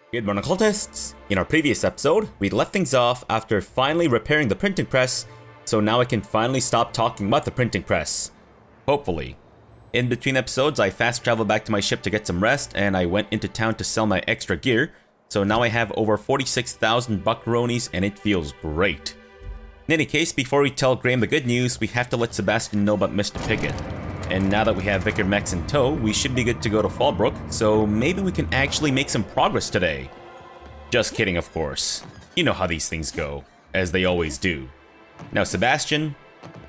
Good morning, cultists! In our previous episode, we left things off after finally repairing the printing press, so now I can finally stop talking about the printing press. Hopefully. In between episodes, I fast traveled back to my ship to get some rest, and I went into town to sell my extra gear, so now I have over 46,000 buckaroonies, and it feels great. In any case, before we tell Graham the good news, we have to let Sebastian know about Mr. Pickett. And now that we have Vicar Max in tow, we should be good to go to Fallbrook, so maybe we can actually make some progress today. Just kidding, of course. You know how these things go, as they always do. Now, Sebastian,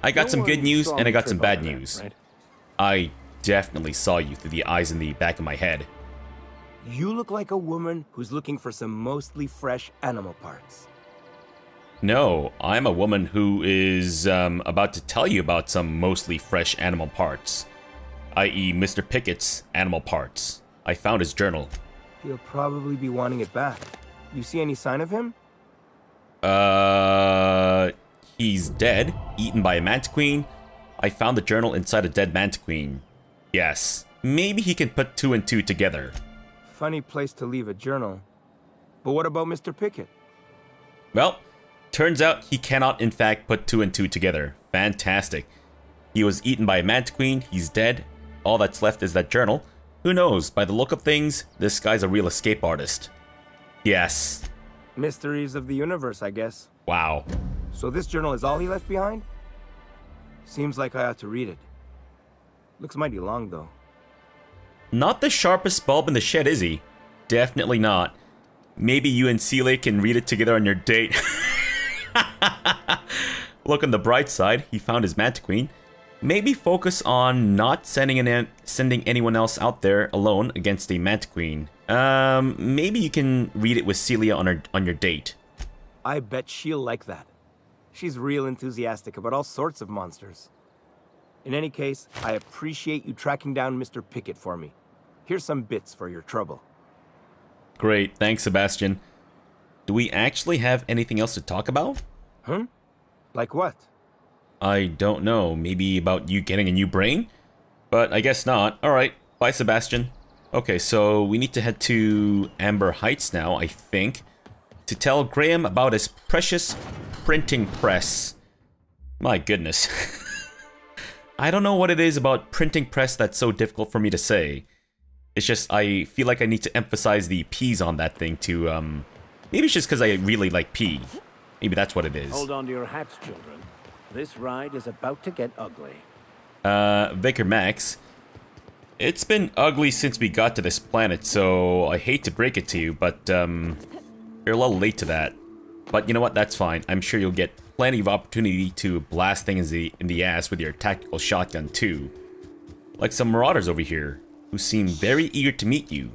I got some good news and I got some bad news. I definitely saw you through the eyes in the back of my head. You look like a woman who's looking for some mostly fresh animal parts. No, I'm a woman who is about to tell you about some mostly fresh animal parts. I.e. Mr. Pickett's animal parts. I found his journal. He'll probably be wanting it back. You see any sign of him? He's dead, eaten by a mantiqueen. I found the journal inside a dead mantiqueen. Yes, maybe he can put two and two together. Funny place to leave a journal. But what about Mr. Pickett? Well, turns out he cannot in fact put two and two together. Fantastic. He was eaten by a mantiqueen, he's dead. All that's left is that journal. Who knows, by the look of things, this guy's a real escape artist. Yes. Mysteries of the universe, I guess. Wow. So this journal is all he left behind? Seems like I ought to read it. Looks mighty long, though. Not the sharpest bulb in the shed, is he? Definitely not. Maybe you and Celia can read it together on your date. Look on the bright side, he found his mantiqueen. Maybe focus on not sending anyone else out there alone against a mantiqueen. Maybe you can read it with Celia on your date. I bet she'll like that. She's real enthusiastic about all sorts of monsters. In any case, I appreciate you tracking down Mr. Pickett for me. Here's some bits for your trouble. Great, thanks, Sebastian. Do we actually have anything else to talk about? Like what? I don't know. Maybe about you getting a new brain? But I guess not. Alright, bye, Sebastian. Okay, so we need to head to Amber Heights now, I think, to tell Graham about his precious printing press. My goodness. I don't know what it is about printing press that's so difficult for me to say. It's just, I feel like I need to emphasize the P's on that thing to, maybe it's just because I really like P. Maybe that's what it is. Hold on to your hats, children. This ride is about to get ugly. Vicar Max, it's been ugly since we got to this planet, so I hate to break it to you, but, you're a little late to that. But you know what, that's fine. I'm sure you'll get plenty of opportunity to blast things in the ass with your tactical shotgun, too. Like some marauders over here, who seem very eager to meet you.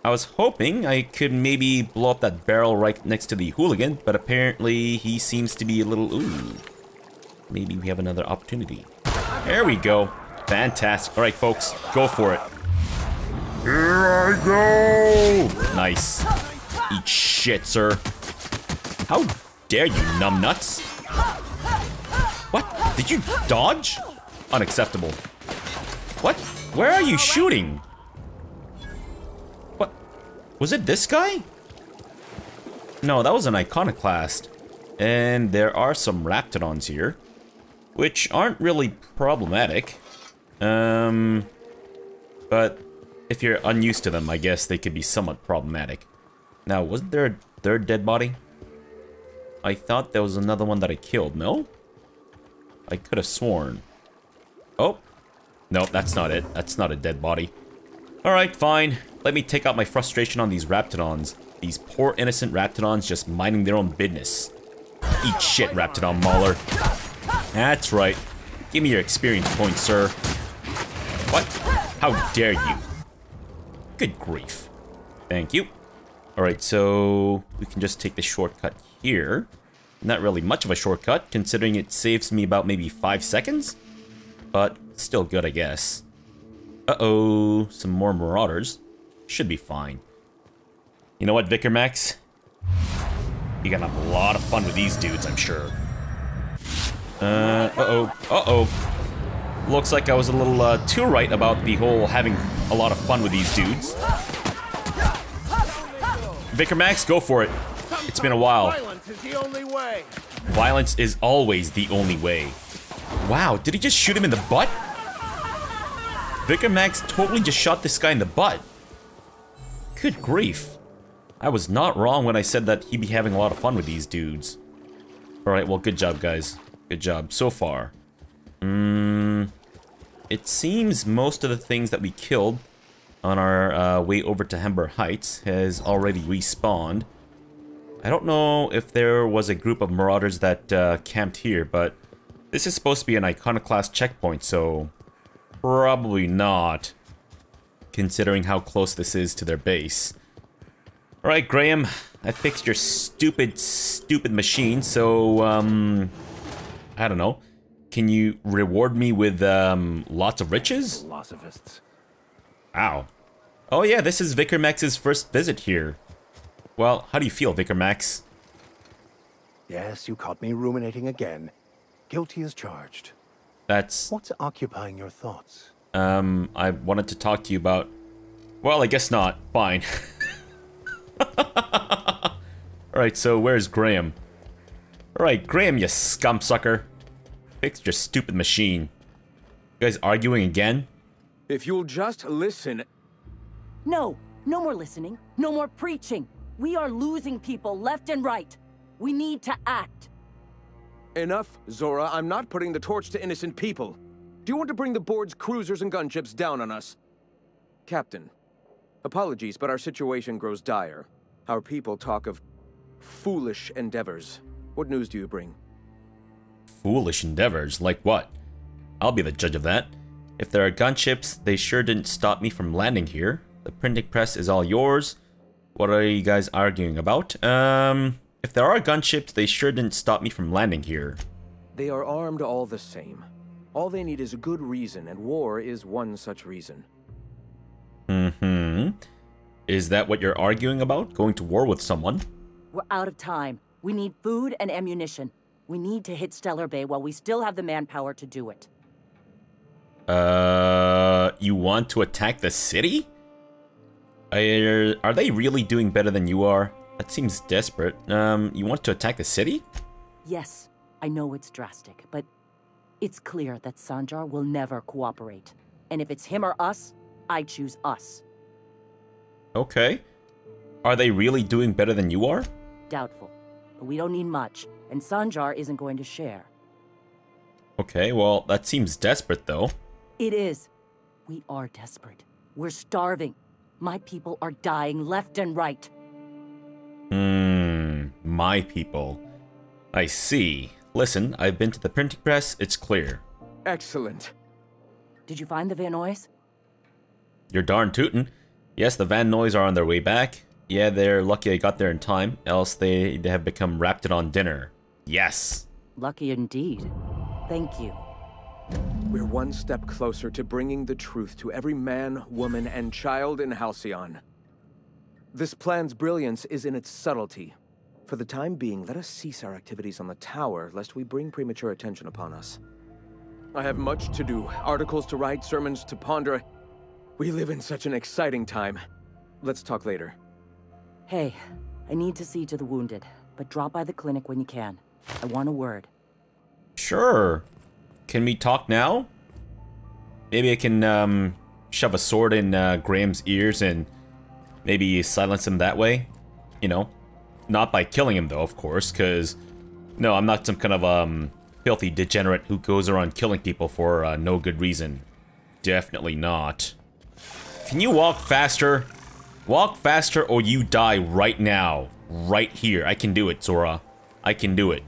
I was hoping I could maybe blow up that barrel right next to the hooligan, but apparently he seems to be a little, ooh. Maybe we have another opportunity. There we go. Fantastic. Alright, folks, go for it. Here I go! Nice. Eat shit, sir. How dare you, numbnuts? What? Did you dodge? Unacceptable. What? Where are you shooting? What? Was it this guy? No, that was an iconoclast. And there are some raptidons here, which aren't really problematic. But if you're unused to them, I guess they could be somewhat problematic. Now, wasn't there a third dead body? I thought there was another one that I killed, no? I could have sworn. Oh. Nope, that's not it. That's not a dead body. Alright, fine. Let me take out my frustration on these raptidons. These poor innocent raptidons just minding their own business. Eat shit, Raptidon Mauler. That's right. Give me your experience points, sir. What? How dare you? Good grief. Thank you. Alright, so we can just take the shortcut here. Not really much of a shortcut, considering it saves me about maybe 5 seconds. But still good, I guess. Uh-oh, some more marauders. Should be fine. You know what, Vicar Max? You're gonna have a lot of fun with these dudes, I'm sure. Uh-oh. Looks like I was a little too right about the whole having a lot of fun with these dudes. Vicar Max, go for it. It's been a while. Violence is the only way. Violence is always the only way. Wow, did he just shoot him in the butt? Vicar Max totally just shot this guy in the butt. Good grief. I was not wrong when I said that he'd be having a lot of fun with these dudes. Alright, well, good job, guys. Good job so far. It seems most of the things that we killed on our way over to Ember Heights has already respawned. I don't know if there was a group of marauders that camped here, but this is supposed to be an iconoclast checkpoint, so probably not, considering how close this is to their base. Alright, Graham, I fixed your stupid machine, so, I don't know. Can you reward me with, lots of riches? Philosophists. Wow. Oh yeah, this is Vicar Max's first visit here. Well, how do you feel, Vicar Max? Yes, you caught me ruminating again. Guilty as charged. That's... What's occupying your thoughts? I wanted to talk to you about... Well, I guess not. Fine. Alright, so where's Graham? Alright, Graham, you scum-sucker. Fixed your stupid machine. You guys arguing again? If you'll just listen... No, no more listening, no more preaching. We are losing people left and right. We need to act. Enough, Zora. I'm not putting the torch to innocent people. Do you want to bring the board's cruisers and gunships down on us? Captain, apologies, but our situation grows dire. Our people talk of foolish endeavors. What news do you bring? Foolish endeavors? Like what? I'll be the judge of that. If there are gunships, they sure didn't stop me from landing here. The printing press is all yours. What are you guys arguing about? If there are gunships, they sure didn't stop me from landing here. They are armed all the same. All they need is a good reason, and war is one such reason. Is that what you're arguing about? Going to war with someone? We're out of time. We need food and ammunition. We need to hit Stellar Bay while we still have the manpower to do it. You want to attack the city? Are they really doing better than you are? That seems desperate. You want to attack the city? Yes, I know it's drastic, but it's clear that Sanjar will never cooperate. And if it's him or us, I choose us. Okay. Are they really doing better than you are? Doubtful. But we don't need much, and Sanjar isn't going to share. Okay, well, that seems desperate, though. It is. We are desperate. We're starving. My people are dying left and right. My people. I see. Listen, I've been to the printing press, it's clear. Excellent. Did you find the Van Nuys? You're darn tootin'. Yes, the Van Nuys are on their way back. Yeah, they're lucky I got there in time, else they'd have become Raptidon dinner. Yes. Lucky indeed. Thank you. We're one step closer to bringing the truth to every man, woman, and child in Halcyon. This plan's brilliance is in its subtlety. For the time being, let us cease our activities on the tower, lest we bring premature attention upon us. I have much to do, articles to write, sermons to ponder. We live in such an exciting time. Let's talk later. Hey, I need to see to the wounded, but drop by the clinic when you can. I want a word. Sure. Can we talk now? Maybe I can, shove a sword in, Graham's ears and maybe silence him that way? You know? Not by killing him, though, of course, because... No, I'm not some kind of, filthy degenerate who goes around killing people for, no good reason. Definitely not. Can you walk faster? Walk faster or you die right now. Right here. I can do it, Zora. I can do it.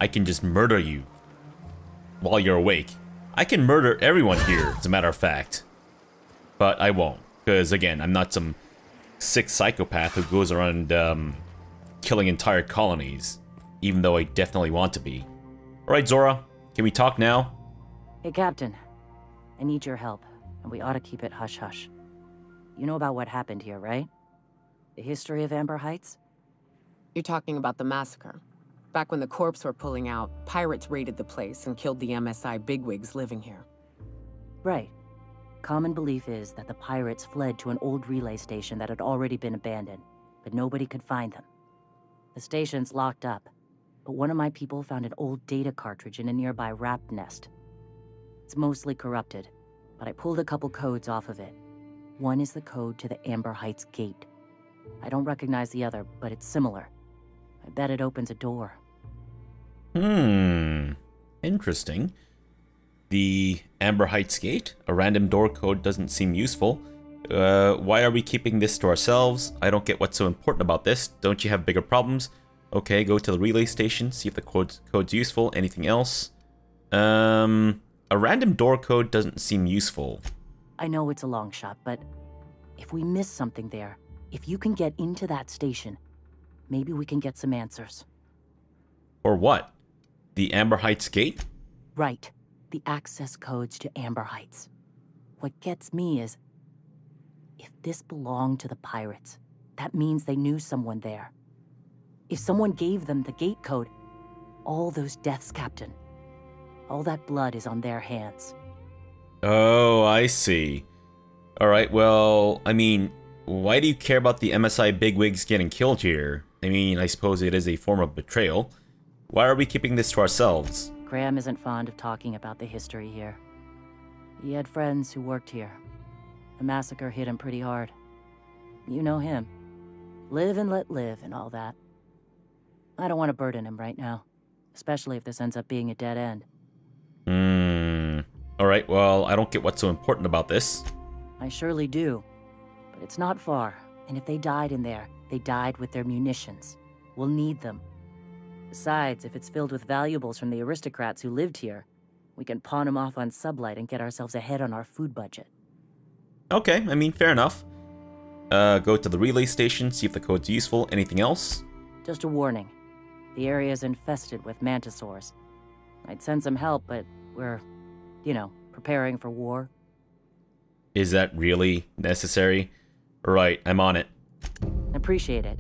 I can just murder you. While you're awake. I can murder everyone here, as a matter of fact. But I won't. Because, again, I'm not some sick psychopath who goes around, killing entire colonies. Even though I definitely want to be. Alright, Zora. Can we talk now? Hey, Captain. I need your help, and we ought to keep it hush-hush. You know about what happened here, right? The history of Amber Heights? You're talking about the massacre. Back when the corps were pulling out, pirates raided the place and killed the MSI bigwigs living here. Right. Common belief is that the pirates fled to an old relay station that had already been abandoned. but nobody could find them. The station's locked up, but one of my people found an old data cartridge in a nearby rat nest. It's mostly corrupted, but I pulled a couple codes off of it. One is the code to the Amber Heights gate. I don't recognize the other, but it's similar. I bet it opens a door. Interesting. The Amber Heights gate? A random door code doesn't seem useful. Why are we keeping this to ourselves? I don't get what's so important about this. Don't you have bigger problems? Okay, go to the relay station, see if the code's useful. Anything else? A random door code doesn't seem useful. I know it's a long shot, but if we miss something there, if you can get into that station, maybe we can get some answers. Or what? The Amber Heights gate? Right. The access codes to Amber Heights. What gets me is, if this belonged to the pirates, that means they knew someone there. If someone gave them the gate code, all those deaths, Captain, all that blood is on their hands. Oh, I see. Alright, well, I mean, why do you care about the MSI bigwigs getting killed here? I mean, I suppose it is a form of betrayal. Why are we keeping this to ourselves? Graham isn't fond of talking about the history here. He had friends who worked here. The massacre hit him pretty hard. You know him. Live and let live and all that. I don't want to burden him right now, especially if this ends up being a dead end. Alright, well, I don't get what's so important about this. I surely do. But it's not far, and if they died in there, they died with their munitions. We'll need them. Besides, if it's filled with valuables from the aristocrats who lived here, we can pawn them off on Sublight and get ourselves ahead on our food budget. Okay, I mean, fair enough. Go to the relay station, see if the code's useful. Anything else? Just a warning. The area's infested with mantisaurs. I'd send some help, but we're, preparing for war. Is that really necessary? Right, I'm on it. Appreciate it.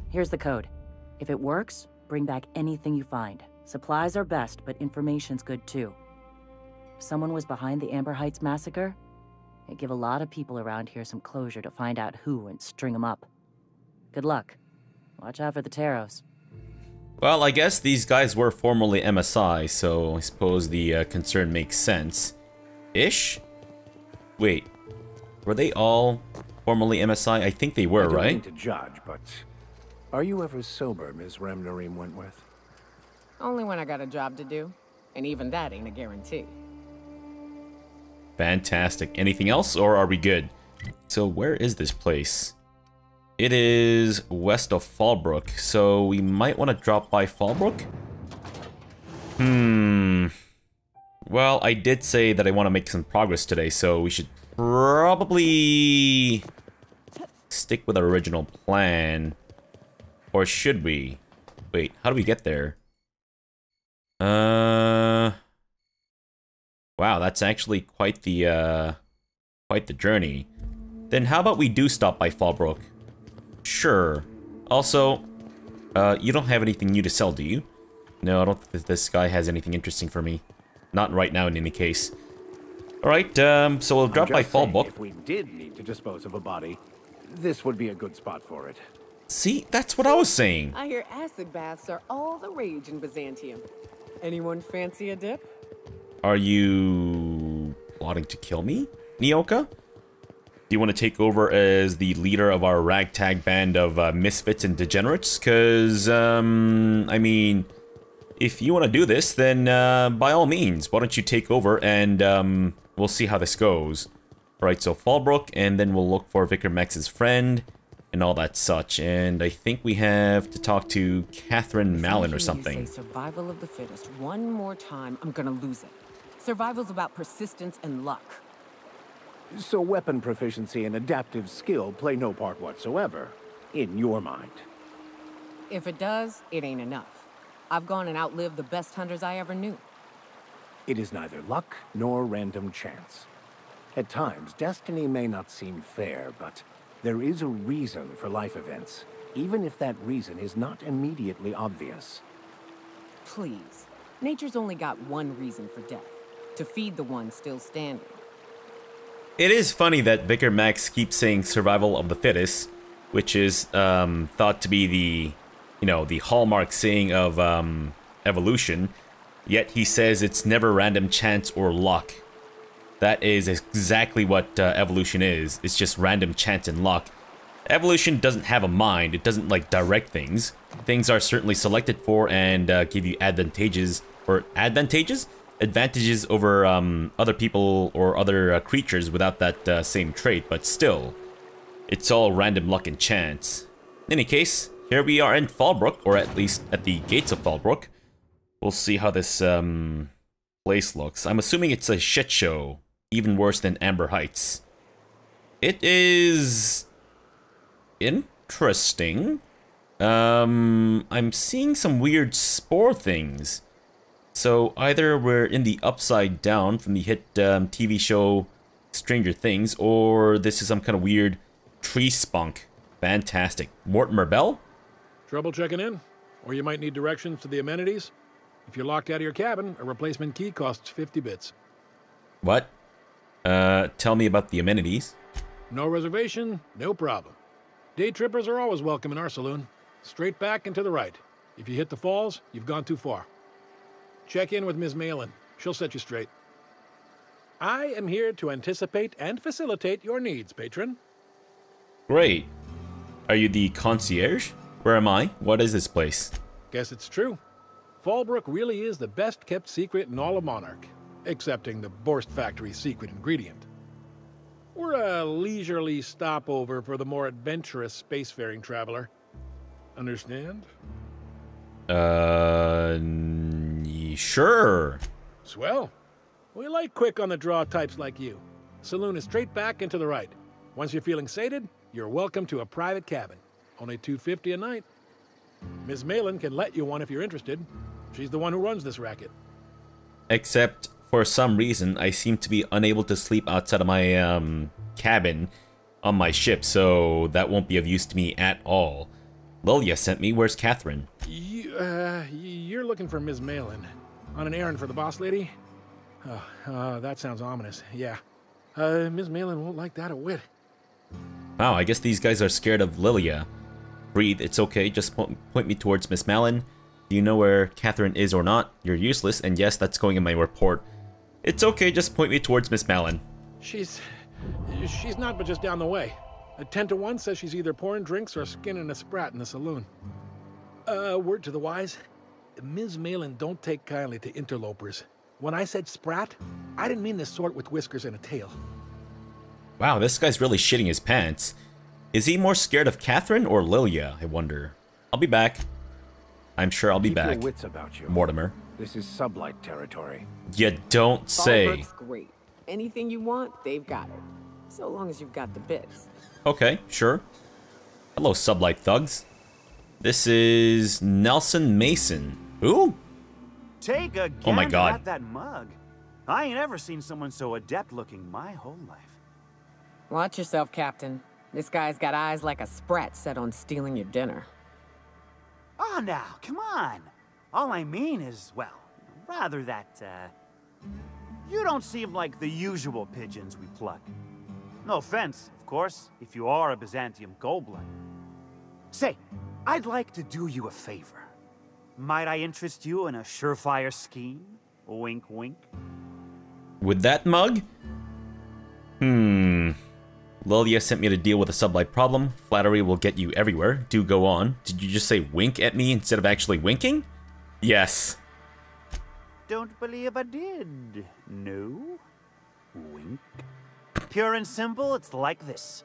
Here's the code. If it works, bring back anything you find. Supplies are best, but information's good too. If someone was behind the Amber Heights massacre, it'd give a lot of people around here some closure to find out who and string them up. Good luck. Watch out for the Taros. Well, I guess these guys were formerly MSI, so I suppose the concern makes sense. Ish? Wait, were they all formerly MSI? I think they were, I don't right? mean to judge, but are you ever sober, Ms. Remnarim Wentworth? Only when I got a job to do. And even that ain't a guarantee. Fantastic. Anything else, or are we good? So where is this place? It is west of Fallbrook, so we might want to drop by Fallbrook? Well, I did say that I want to make some progress today, so we should probably stick with our original plan. Or should we? Wait, how do we get there? Wow, that's actually quite the journey. Then how about we do stop by Fallbrook? Sure. Also, you don't have anything new to sell, do you? No, I don't think this guy has anything interesting for me. Not right now, in any case. Alright, so we'll drop by Fallbrook. If we did need to dispose of a body, this would be a good spot for it. See, that's what I was saying. I hear acid baths are all the rage in Byzantium. Anyone fancy a dip? Are you plotting to kill me, Nyoka? Do you want to take over as the leader of our ragtag band of misfits and degenerates? Because, I mean, if you want to do this, then by all means, why don't you take over and we'll see how this goes. Alright, so Fallbrook, and then we'll look for Vicar Max's friend and all that such. And I think we have to talk to Catherine Mallon or something. You say survival of the fittest one more time, I'm gonna lose it. Survival's about persistence and luck. So weapon proficiency and adaptive skill play no part whatsoever, in your mind. If it does, it ain't enough. I've gone and outlived the best hunters I ever knew. It is neither luck nor random chance. At times, destiny may not seem fair, but there is a reason for life events, even if that reason is not immediately obvious. Please. Nature's only got one reason for death. To feed the one still standing. It is funny that Vicar Max keeps saying survival of the fittest, which is thought to be the, the hallmark saying of evolution. Yet he says it's never random chance or luck. That is exactly what evolution is. It's just random chance and luck. Evolution doesn't have a mind. It doesn't, like, direct things. Things are certainly selected for and give you advantages over other people or other creatures without that same trait, but still, it's all random luck and chance. In any case, here we are in Fallbrook, or at least at the gates of Fallbrook. We'll see how this place looks. I'm assuming it's a shit show, even worse than Amber Heights. It is interesting. I'm seeing some weird spore things. So either we're in the Upside Down from the hit TV show Stranger Things, or this is some kind of weird tree spunk. Fantastic. Mortimer Bell? Trouble checking in? Or you might need directions to the amenities? If you're locked out of your cabin, a replacement key costs 50 bits. What? Tell me about the amenities. No reservation, no problem. Day trippers are always welcome in our saloon. Straight back and to the right. If you hit the falls, you've gone too far. Check in with Ms. Malin. She'll set you straight. I am here to anticipate and facilitate your needs, patron. Great. Are you the concierge? Where am I? What is this place? Guess it's true. Fallbrook really is the best-kept secret in all of Monarch, excepting the Borst Factory's secret ingredient. We're a leisurely stopover for the more adventurous spacefaring traveler. Understand? Sure. Swell. We like quick-on-the-draw types like you. Saloon is straight back and to the right. Once you're feeling sated, you're welcome to a private cabin. Only $250 a night. Ms. Malin can let you one if you're interested. She's the one who runs this racket. Except, for some reason, I seem to be unable to sleep outside of my cabin on my ship, so that won't be of use to me at all. Lilia sent me. Where's Catherine? You're looking for Ms. Malin. On an errand for the boss lady? That sounds ominous. Yeah. Ms. Malin won't like that a whit. Wow, I guess these guys are scared of Lilia. Breathe, it's okay. Just point me towards Miss Malin. Do you know where Catherine is or not? You're useless, and yes, that's going in my report. It's okay, just point me towards Miss Malin. She's not but just down the way. A 10 to 1 says she's either pouring drinks or skinning a sprat in the saloon. Word to the wise, Ms. Malin don't take kindly to interlopers. When I said sprat, I didn't mean the sort with whiskers and a tail. Wow, this guy's really shitting his pants. Is he more scared of Catherine or Lilia, I wonder? I'll be back. I'm sure I'll be back. Keep your wits about you. Mortimer. This is sublight territory. You don't say. Fallbrook's great. Anything you want, they've got it. So long as you've got the bits. Okay, sure. Hello, sublight thugs. This is Nelson Mason. Who? Take a Oh my gander God. at that mug. I ain't ever seen someone so adept looking my whole life. Watch yourself, Captain. This guy's got eyes like a sprat set on stealing your dinner. Oh, now, come on. All I mean is, well, rather that, you don't seem like the usual pigeons we pluck. No offense, of course, if you are a Byzantium goldblood. Say, I'd like to do you a favor. Might I interest you in a surefire scheme? Wink, wink. With that mug? Lilia sent me to deal with a sublight problem. Flattery will get you everywhere. Do go on. Did you just say wink at me instead of actually winking? Yes. Don't believe I did. No? Wink. Pure and simple, it's like this.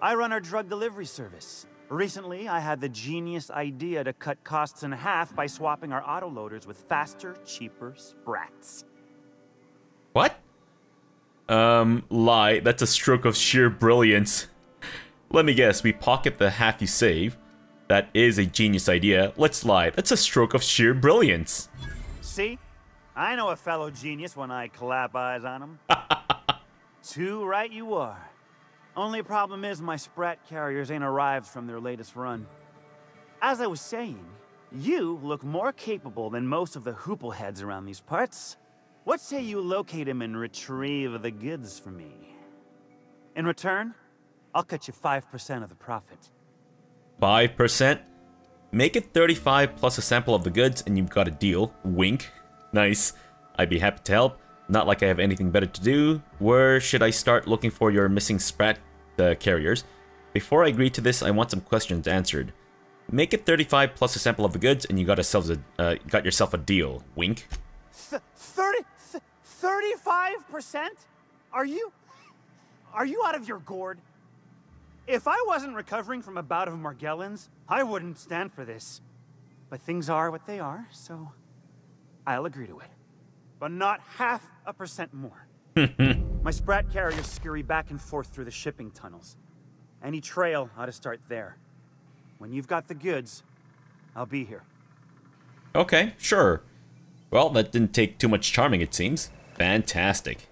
I run our drug delivery service. Recently, I had the genius idea to cut costs in half by swapping our autoloaders with faster, cheaper sprats. What? Lie. That's a stroke of sheer brilliance. Let me guess, we pocket the half you save. That is a genius idea. Let's lie. That's a stroke of sheer brilliance. See? I know a fellow genius when I clap eyes on him. Too right you are. Only problem is my sprat carriers ain't arrived from their latest run. As I was saying, you look more capable than most of the hoople heads around these parts. What say you locate him and retrieve the goods for me? In return, I'll cut you 5% of the profit. 5%. Make it 35 plus a sample of the goods and you've got a deal. Wink. Nice. I'd be happy to help. Not like I have anything better to do. Where should I start looking for your missing sprat carriers? Before I agree to this, I want some questions answered. Make it 35 plus a sample of the goods and you got yourself a deal. Wink. 35%? Are you out of your gourd? If I wasn't recovering from a bout of Morgellons, I wouldn't stand for this. But things are what they are, so I'll agree to it. But not 0.5% more. My sprat carriers scurry back and forth through the shipping tunnels. Any trail ought to start there. When you've got the goods, I'll be here. Okay, sure. Well, that didn't take too much charming, it seems. Fantastic.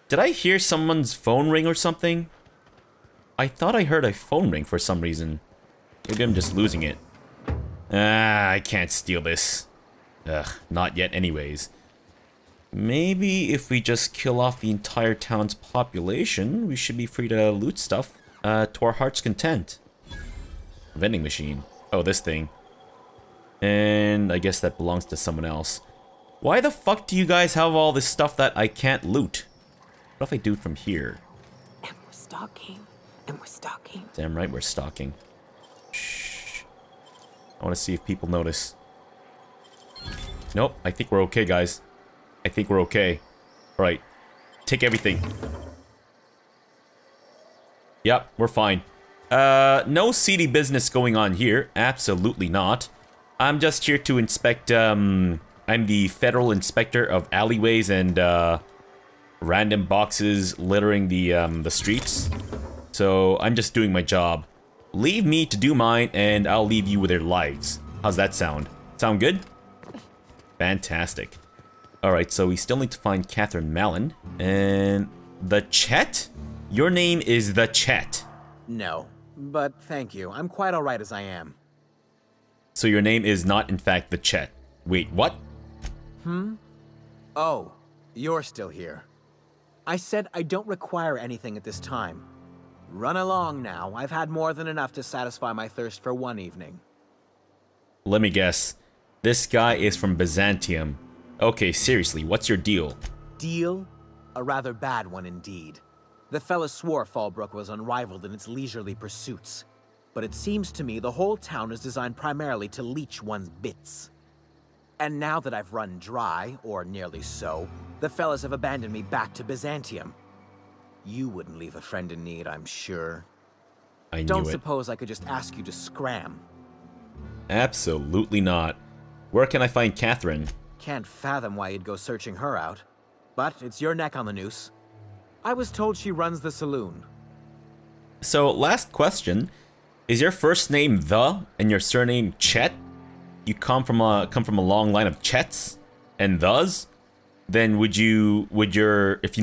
Did I hear someone's phone ring or something? I thought I heard a phone ring for some reason. Maybe I'm just losing it. Ah, I can't steal this. Ugh, not yet anyways. Maybe if we just kill off the entire town's population, we should be free to loot stuff to our heart's content. Vending machine. Oh, this thing. And I guess that belongs to someone else. Why the fuck do you guys have all this stuff that I can't loot? What if I do it from here? And we're stalking. And we're stalking. Damn right we're stalking. Shh. I want to see if people notice. Nope, I think we're okay, guys. I think we're okay. Alright. Take everything. Yep, we're fine. No seedy business going on here. Absolutely not. I'm just here to inspect, I'm the federal inspector of alleyways and, random boxes littering the streets. So, I'm just doing my job. Leave me to do mine, and I'll leave you with your lives. How's that sound? Sound good? Fantastic. Alright, so we still need to find Catherine Mallon. And... the Chet? Your name is the Chet. No, but thank you. I'm quite alright as I am. So your name is not, in fact, the Chet. Wait, what? Oh, you're still here. I said I don't require anything at this time. Run along now. I've had more than enough to satisfy my thirst for one evening. Let me guess. This guy is from Byzantium. Okay, seriously, what's your deal? Deal? A rather bad one indeed. The fella swore Fallbrook was unrivaled in its leisurely pursuits. But it seems to me the whole town is designed primarily to leech one's bits. And now that I've run dry, or nearly so, the fellas have abandoned me back to Byzantium. You wouldn't leave a friend in need, I'm sure. I knew it. Don't suppose I could just ask you to scram? Absolutely not. Where can I find Catherine? Can't fathom why you'd go searching her out. But it's your neck on the noose. I was told she runs the saloon. So, last question. Is your first name The and your surname Chet? You come from a long line of Chets and Thes? Then if you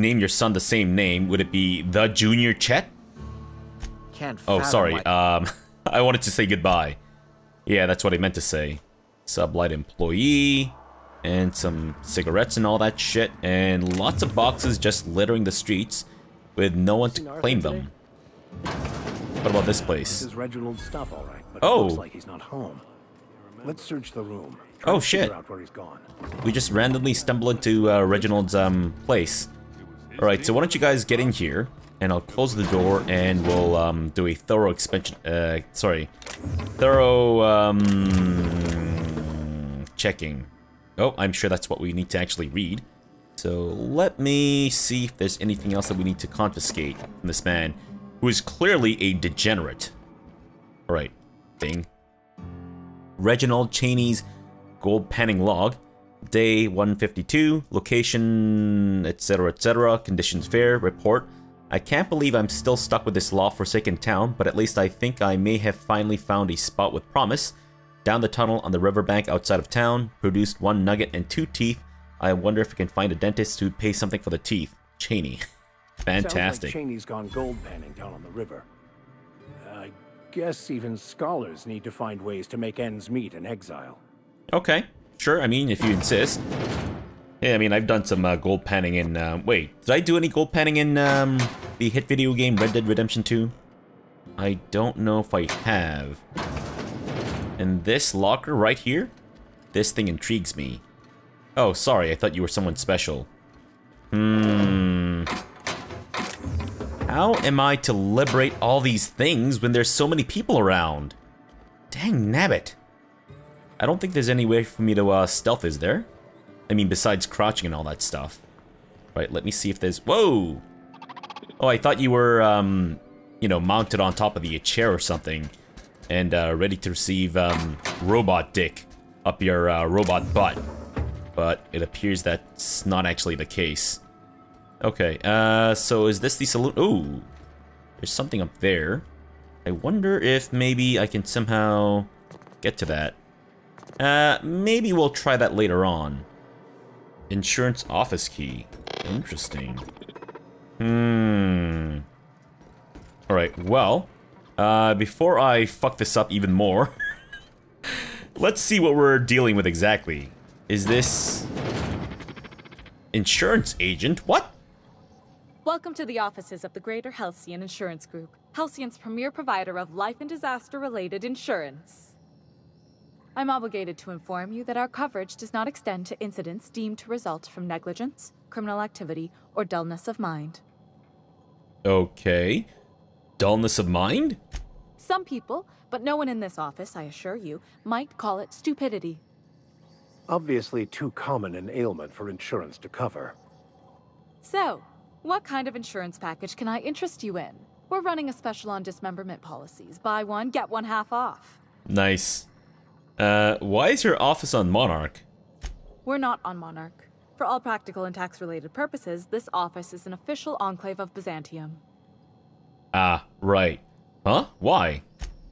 name your son the same name, would it be The Junior Chet? Can't Oh, fathom sorry. why- I wanted to say goodbye. Yeah, that's what I meant to say. Sublight employee, and some cigarettes and all that shit, and lots of boxes just littering the streets with no one to claim them. What about this place? This is Reginald's stuff, all right, but Oh. it looks like he's not home. Let's search the room. Oh, to shit. figure out where he's gone. We just randomly stumble into Reginald's place. Alright, so why don't you guys get in here, and I'll close the door, and we'll do a thorough checking. Oh, I'm sure that's what we need to actually read. So let me see if there's anything else that we need to confiscate from this man, who is clearly a degenerate. Alright, thing. Reginald Cheney's gold panning log. Day 152, location, etc., conditions fair, report. I can't believe I'm still stuck with this law-forsaken town, but at least I think I may have finally found a spot with promise. Down the tunnel on the riverbank outside of town, produced 1 nugget and 2 teeth. I wonder if I can find a dentist who'd pay something for the teeth. Cheney. Fantastic. Sounds like Cheney's gone gold panning down on the river. I guess even scholars need to find ways to make ends meet in exile. Okay, sure, I mean, if you insist. Yeah, I mean, I've done some gold panning in, wait, did I do any gold panning in, the hit video game Red Dead Redemption 2? I don't know if I have. And this locker right here? This thing intrigues me. Oh, sorry, I thought you were someone special. How am I to liberate all these things when there's so many people around? Dang nabbit. I don't think there's any way for me to stealth, is there? I mean, besides crouching and all that stuff. Right, let me see if there's... Whoa! Oh, I thought you were, you know, mounted on top of the chair or something. And ready to receive robot dick up your robot butt. But it appears that's not actually the case. Okay, so is this the saloon? Ooh, there's something up there. I wonder if maybe I can somehow get to that. Maybe we'll try that later on. Insurance office key. Interesting. Alright, well, before I fuck this up even more, let's see what we're dealing with exactly. Is this... insurance agent? What? Welcome to the offices of the Greater Halcyon Insurance Group, Halcyon's premier provider of life and disaster-related insurance. I'm obligated to inform you that our coverage does not extend to incidents deemed to result from negligence, criminal activity, or dullness of mind. Okay. Dullness of mind? Some people, but no one in this office, I assure you, might call it stupidity. Obviously too common an ailment for insurance to cover. So, what kind of insurance package can I interest you in? We're running a special on dismemberment policies. Buy one, get one half off. Nice. Why is your office on Monarch? We're not on Monarch. For all practical and tax-related purposes, this office is an official enclave of Byzantium. Ah, right. Huh? Why?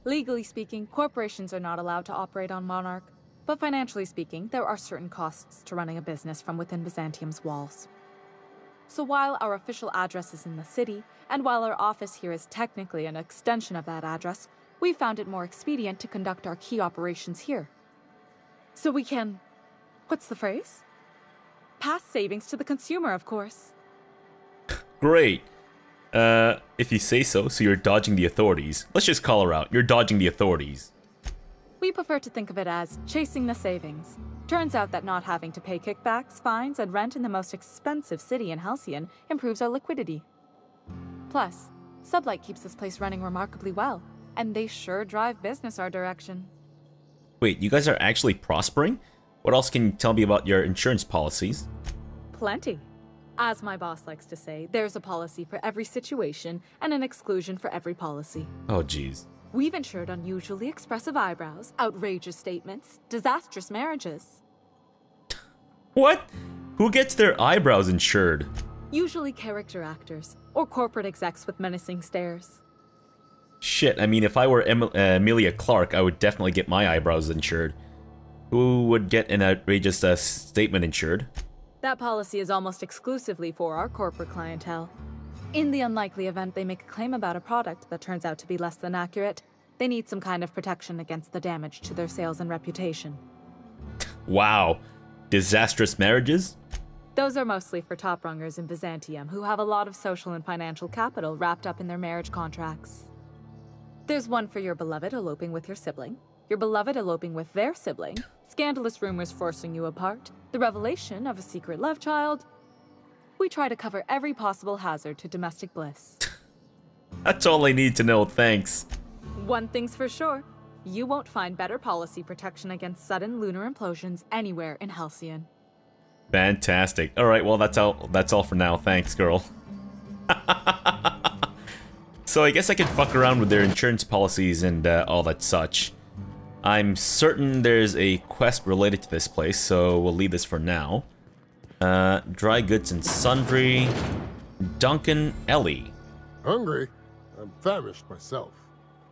Legally speaking, corporations are not allowed to operate on Monarch. But financially speaking, there are certain costs to running a business from within Byzantium's walls. So while our official address is in the city, and while our office here is technically an extension of that address, we found it more expedient to conduct our key operations here. So we can... what's the phrase? Pass savings to the consumer, of course. Great. If you say so, so you're dodging the authorities. Let's just call her out. You're dodging the authorities. We prefer to think of it as chasing the savings. Turns out that not having to pay kickbacks, fines, and rent in the most expensive city in Halcyon improves our liquidity. Plus, Sublight keeps this place running remarkably well, and they sure drive business our direction. Wait, you guys are actually prospering? What else can you tell me about your insurance policies? Plenty. As my boss likes to say, there's a policy for every situation and an exclusion for every policy. Oh, jeez. We've insured unusually expressive eyebrows, outrageous statements, disastrous marriages. What? Who gets their eyebrows insured? Usually character actors, or corporate execs with menacing stares. Shit, I mean, if I were Emilia Clarke, I would definitely get my eyebrows insured. Who would get an outrageous statement insured? That policy is almost exclusively for our corporate clientele. In the unlikely event they make a claim about a product that turns out to be less than accurate, they need some kind of protection against the damage to their sales and reputation. Wow. Disastrous marriages? Those are mostly for top-rungers in Byzantium who have a lot of social and financial capital wrapped up in their marriage contracts. There's one for your beloved eloping with your sibling, your beloved eloping with their sibling, scandalous rumors forcing you apart, the revelation of a secret love child. We try to cover every possible hazard to domestic bliss. That's all I need to know, thanks. One thing's for sure, you won't find better policy protection against sudden lunar implosions anywhere in Halcyon. Fantastic. Alright, well that's all for now. Thanks, girl. So I guess I can fuck around with their insurance policies and all that such. I'm certain there's a quest related to this place, so we'll leave this for now. Dry goods and sundry. Duncan Ellie. Hungry? I'm famished myself.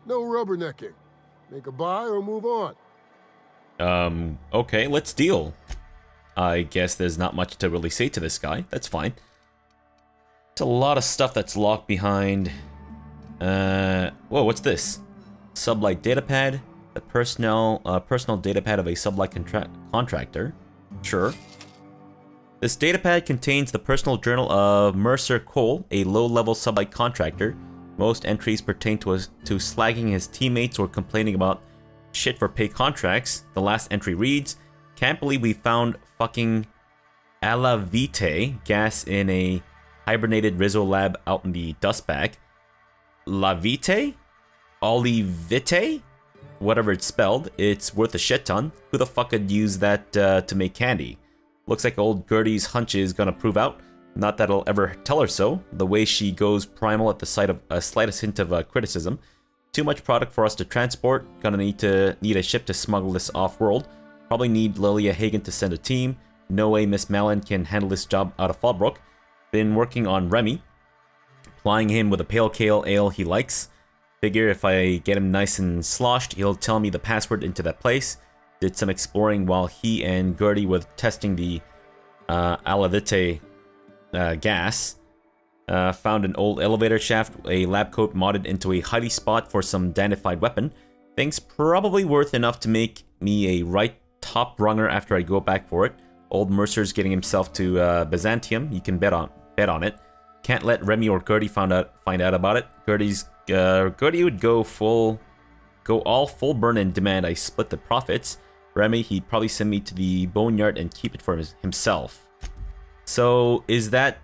No rubbernecking. Make a buy or move on. Okay, let's deal. I guess there's not much to really say to this guy. That's fine. It's a lot of stuff that's locked behind. Whoa, what's this? Sublight datapad. The personal datapad of a Sublight contractor. Sure. This datapad contains the personal journal of Mercer Cole, a low-level Sublight contractor. Most entries pertain to slagging his teammates or complaining about shit for pay contracts. The last entry reads, can't believe we found fucking Alavite gas in a hibernated Rizzo lab out in the dust bag. Lavite? Olivite? Whatever it's spelled, it's worth a shit ton. Who the fuck could use that to make candy? Looks like old Gertie's hunch is gonna prove out. Not that I'll ever tell her so. The way she goes primal at the sight of a slightest hint of criticism. Too much product for us to transport. Gonna need a ship to smuggle this off-world. Probably need Lilia Hagen to send a team. No way Miss Malin can handle this job out of Fallbrook. Been working on Remy. Plying him with a pale kale ale he likes. Figure if I get him nice and sloshed, he'll tell me the password into that place. Did some exploring while he and Gertie were testing the Alavite gas. Found an old elevator shaft, a lab coat modded into a hidey spot for some dandified weapon. Things probably worth enough to make me a right top runger after I go back for it. Old Mercer's getting himself to Byzantium. You can bet on it. Can't let Remy or Gertie find out about it. Gertie would go all full burn and demand I split the profits. Remy, he'd probably send me to the boneyard and keep it for himself. So is that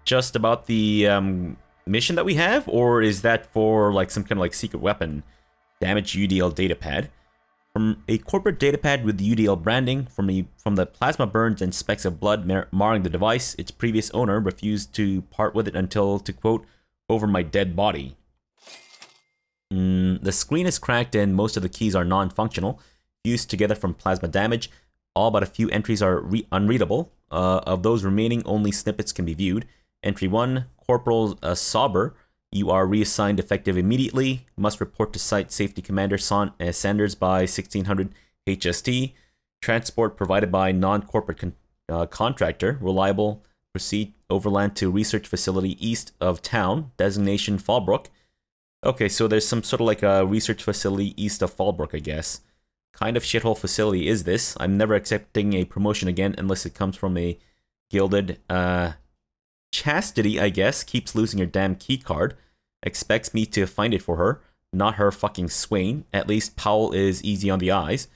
just about the mission that we have, or is that for like some kind of like secret weapon? Damaged UDL datapad. From a corporate datapad with UDL branding, from the plasma burns and specks of blood marring the device, its previous owner refused to part with it until, to quote, over my dead body. The screen is cracked and most of the keys are non-functional, fused together from plasma damage. All but a few entries are unreadable. Of those remaining, only snippets can be viewed. Entry 1, Corporal Sauber. You are reassigned effective immediately. Must report to Site Safety Commander Sanders by 1600 HST. Transport provided by non-corporate contractor. Reliable. Proceed overland to research facility east of town. Designation Fallbrook. Okay, so there's some sort of like a research facility east of Fallbrook, I guess. Kind of shithole facility is this? I'm never accepting a promotion again unless it comes from a gilded, Chastity, I guess, keeps losing her damn key card. Expects me to find it for her. Not her fucking Swain. At least Powell is easy on the eyes.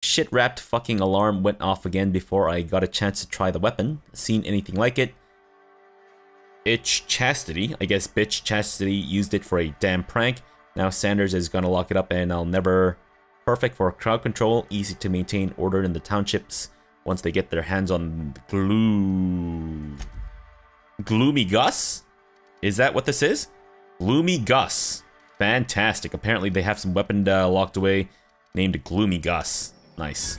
Shit-wrapped fucking alarm went off again before I got a chance to try the weapon. Seen anything like it? Itch Chastity. I guess bitch Chastity used it for a damn prank. Now Sanders is gonna lock it up and I'll never... Perfect for crowd control. Easy to maintain order in the townships once they get their hands on Gloomy Gus? Is that what this is? Gloomy Gus. Fantastic. Apparently they have some weapon locked away named Gloomy Gus. Nice.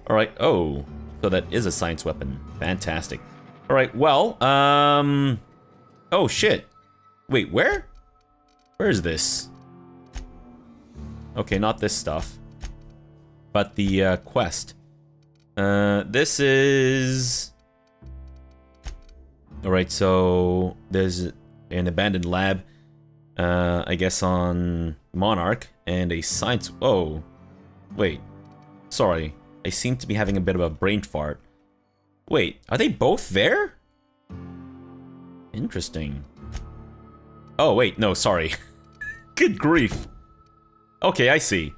Alright, oh. So that is a science weapon. Fantastic. Alright, well, oh, shit. Wait, where? Where is this? Okay, not this stuff. But the quest. This is... Alright, so there's an abandoned lab, I guess on Monarch, and a science... Oh, wait. Sorry, I seem to be having a bit of a brain fart. Wait, are they both there? Interesting. Oh, wait, no, sorry. Good grief. Okay, I see.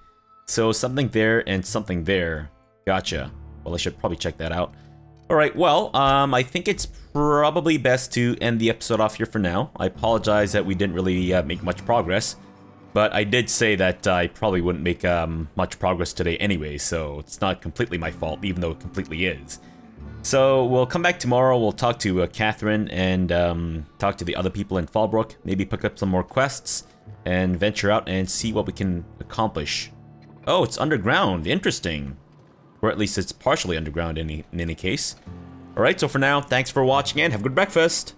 So something there and something there. Gotcha. Well, I should probably check that out. Alright, well, I think it's probably best to end the episode off here for now. I apologize that we didn't really make much progress. But I did say that I probably wouldn't make much progress today anyway, so it's not completely my fault, even though it completely is. So we'll come back tomorrow, we'll talk to Catherine and talk to the other people in Fallbrook, maybe pick up some more quests, and venture out and see what we can accomplish. Oh, it's underground, interesting. Or at least it's partially underground in any case. Alright, so for now, thanks for watching and have a good breakfast!